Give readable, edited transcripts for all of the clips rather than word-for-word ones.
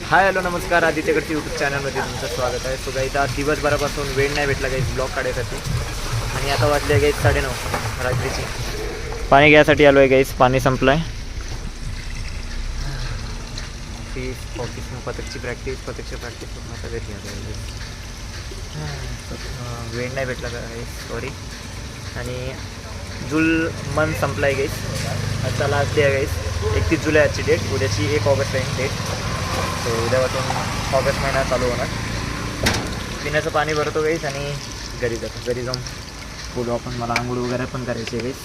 Hi hello नमस्कार, आदित्यकडची YouTube चॅनलमध्ये तुमचं स्वागत आहे. सो गाईज आज दिवसभरापासून वेळ नाही भेटला गाईज ब्लॉग काढायसाठी. आणि आता वाजले गाईज 9:30 रात्रीची. पाणी घ्यायसाठी आलो आहे गाईज, पाणी संपलं आहे. ऑफिसनं पथकची प्रॅक्टिस करून आता घरी आलो. वेळ नाही भेटला गाईज, सॉरी. आणि मंथ संपला आहे गाईज. आता लास्ट डे आहे गाईज. 31 जुलै आजची डेट. उद्याची 1 ऑगस्ट आहे डेट. तो उद्यापासून ऑगस्ट महिना चालू होणार. पिण्याचं पाणी भरतो गाईस आणि घरी जातो. घरी जाऊन बोलू आपण. मला आंघोळ वगैरे पण करायची आहे गाईस.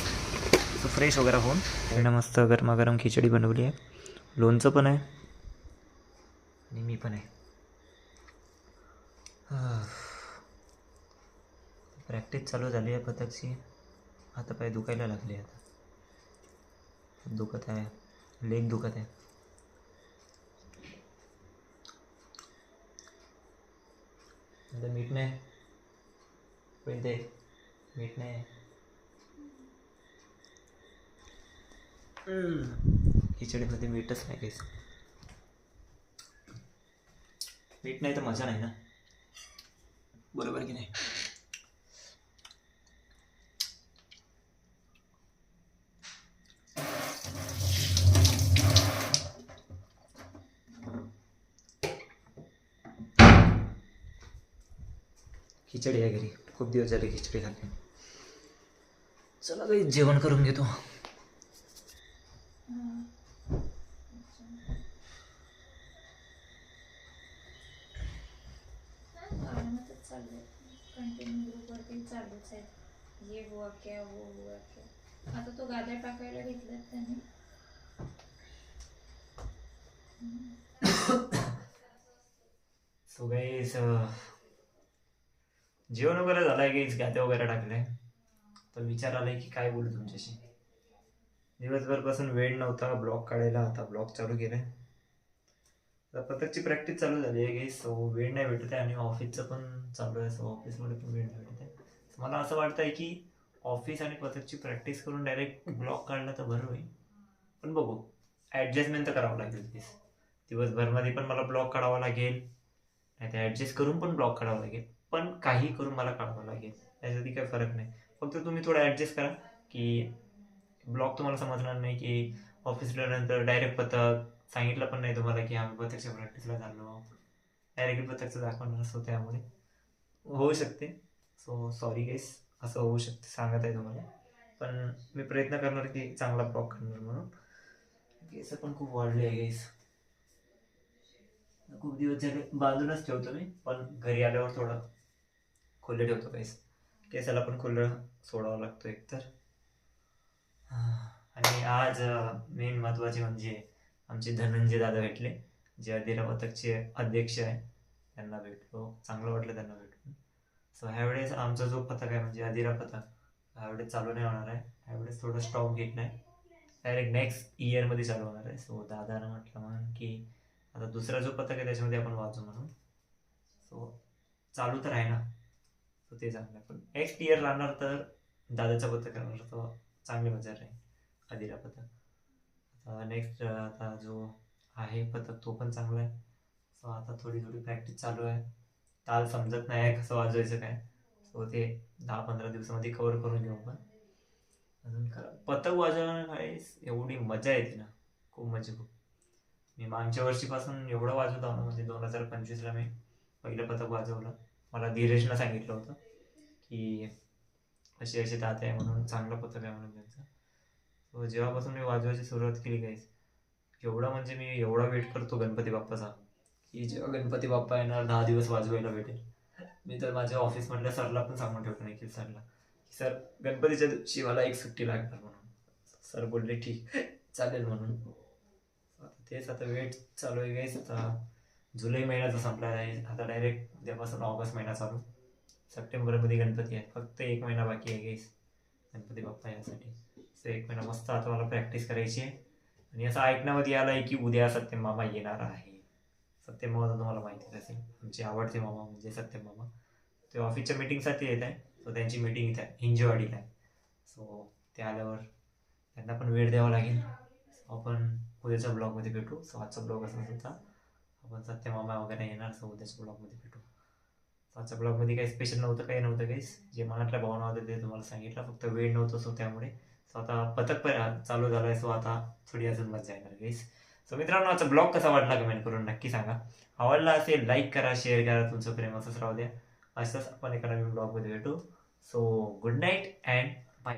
सो फ्रेश वगैरे होऊन त्यानं मस्त गरमागरम खिचडी बनवली आहे. लोणचं पण आहे आणि मी पण आहे. प्रॅक्टिस चालू झाली आहे पथकची. आता पाय दुखायला लागले. आता दुखत आहे, लेग दुखत आहे. मीठ नाही पहिले, मीठ नाही. खिचडीमध्ये मीठच नाही काहीच. मीठ नाही तर मजा नाही ना, बरोबर की नाही. खिचडी आहे घरी, खूप दिवस झाले खिचडी खाल्ली. चला काही जेवण करून घेतो. आता तो गाद्या टाकायला घेतल्यात त्यांनी. सो गाईस जेवण वगैरे झालंय गाईस, गाद्या वगैरे टाकलंय. तर विचार आलाय की काय बोलू तुमच्याशी. दिवसभरपासून वेळ नव्हता ब्लॉग काढायला, आता ब्लॉग चालू केलाय. पथकची प्रॅक्टिस चालू झाली आहे गाईस. सो वेळ नाही भेटत आहे आणि ऑफिसचं पण चालू आहे. सो ऑफिसमध्ये पण वेळ नाही भेटत आहे. मला असं वाटतं आहे की ऑफिस आणि पथकची प्रॅक्टिस करून डायरेक्ट ब्लॉग काढला तर बरं होईल. पण बघू, ॲडजस्टमेंट तर करावं लागेल. दिवसभरमध्ये पण मला ब्लॉग काढावा लागेल, नाही तर ॲडजस्ट करून पण ब्लॉग काढावा लागेल. पण काही करून मला काढावं लागेल, त्याच्यासाठी काही फरक नाही. फक्त तुम्ही थोडं ॲडजस्ट करा की ब्लॉग तुम्हाला समजणार नाही की ऑफिसला नंतर डायरेक्ट पथक सांगितलं पण नाही तुम्हाला की आम्ही पथकच्या प्रॅक्टिसला चाललो, डायरेक्ट पथकचं दाखवणार. असो त्यामुळे होऊ शकते. सो सॉरी गाईस, असं होऊ शकते, सांगत आहे तुम्हाला. पण मी प्रयत्न करणार की चांगला ब्लॉग करणार म्हणून. केस पण खूप वाढले आहे गाईस, खूप दिवस झाले बांधूनच ठेवतो मी, पण घरी आल्यावर थोडं खुले ठेवतो गाईस. केसाला पण खुलं सोडावं लागतो एकतर. आणि आज मेन महत्त्वाचे म्हणजे आमचे धनंजय दादा भेटले, जे अधिरा पथकचे अध्यक्ष आहे. त्यांना भेटलो, चांगलं वाटलं त्यांना भेटून. सो ह्यावेळेस आमचा जो पथक आहे म्हणजे अधिरा पथक, ह्यावेळेस चालू नाही होणार आहे. ह्यावेळेस थोडं स्टॉक घेत नाही, डायरेक्ट नेक्स्ट इयरमध्ये चालू होणार आहे. सो दादानं म्हटलं म्हणून की आता दुसरा जो पथक आहे त्याच्यामध्ये आपण वाचू म्हणून. सो चालू तर आहे ना, सो ते चांगलं आहे. पण नेक्स्ट इयर राहणार तर दादाचा पथक राहणार, तर चांगली मजा राहील अधिरा पथक. नेक्स्ट आता जो आहे पथक तो पण चांगला आहे. सो आता थोडी प्रॅक्टिस चालू आहे. ताल समजत नाही आहे कसं वाजवायचं काय. सो ते 10-15 दिवसामध्ये कवर करून घेऊ. पण अजून पथक वाजवणं काय एवढी मजा येते ना, खूप मजा खूप. मी मागच्या वर्षीपासून एवढं वाजवत आहो ना, म्हणजे 2025ला मी पहिलं पथक वाजवलं. मला धीरेशनं सांगितलं होतं की असे असे दाते आहे म्हणून, चांगलं पथक आहे म्हणून त्यांचं. सो जेव्हापासून मी वाजवायची सुरुवात केली गाईस, एवढं म्हणजे मी एवढा वेट करतो गणपती बाप्पाचा की जेव्हा गणपती बाप्पा येणार 10 दिवस वाजवायला भेटेल. मी तर माझ्या ऑफिसमधल्या सरला पण सांगून ठेवतो, नाही की सरला की सर गणपतीच्या दिवशी मला एक सुट्टी लागणार म्हणून. सर बोलले ठीक चालेल म्हणून. तेच आता वेट चालू आहे गाईस. आता जुलै महिन्याचा संपला आहे, आता डायरेक्ट उद्यापासून ऑगस्ट महिना चालू. सप्टेंबरमध्ये गणपती आहे, फक्त 1 महिना बाकी आहे गाईस गणपती बाप्पा यासाठी. सो 1 महिना मस्त आता मला प्रॅक्टिस करायची आहे. आणि असं ऐकण्यामध्ये आलं आहे की उद्या सत्यम मामा येणार आहे. सत्यम मामा तर तुम्हाला माहितीच असेल, आमचे आवडते मामा म्हणजे सत्यम मामा. ते ऑफिसच्या मीटिंगसाठी येत आहे. सो त्यांची मीटिंग इथे आहे, हिंजेवाडीला आहे. सो ते आल्यावर त्यांना पण वेळ द्यावा लागेल. आपण उद्याच्या ब्लॉगमध्ये भेटू. सो आजचा ब्लॉग असाच होता. आपण सत्यमामा वगैरे येणार, सो उद्याच्या ब्लॉगमध्ये भेटू. आजच्या ब्लॉगमध्ये काही स्पेशल नव्हतं, काही नव्हतं काहीच. जे मनातल्या भावना होत्या ते तुम्हाला सांगितलं, फक्त वेळ नव्हतं सो त्यामुळे. सो आता पथक पण चालू झालं आहे, सो आता थोडी अजून मजा येणार गाईस. सो मित्रांनो, आजचा ब्लॉग कसा वाटला कमेंट करून नक्की सांगा. आवडला असेल लाईक करा, शेअर करा, तुमचं प्रेम असंच राहू द्या. असंच आपण एका नवीन ब्लॉगमध्ये भेटू. So good night and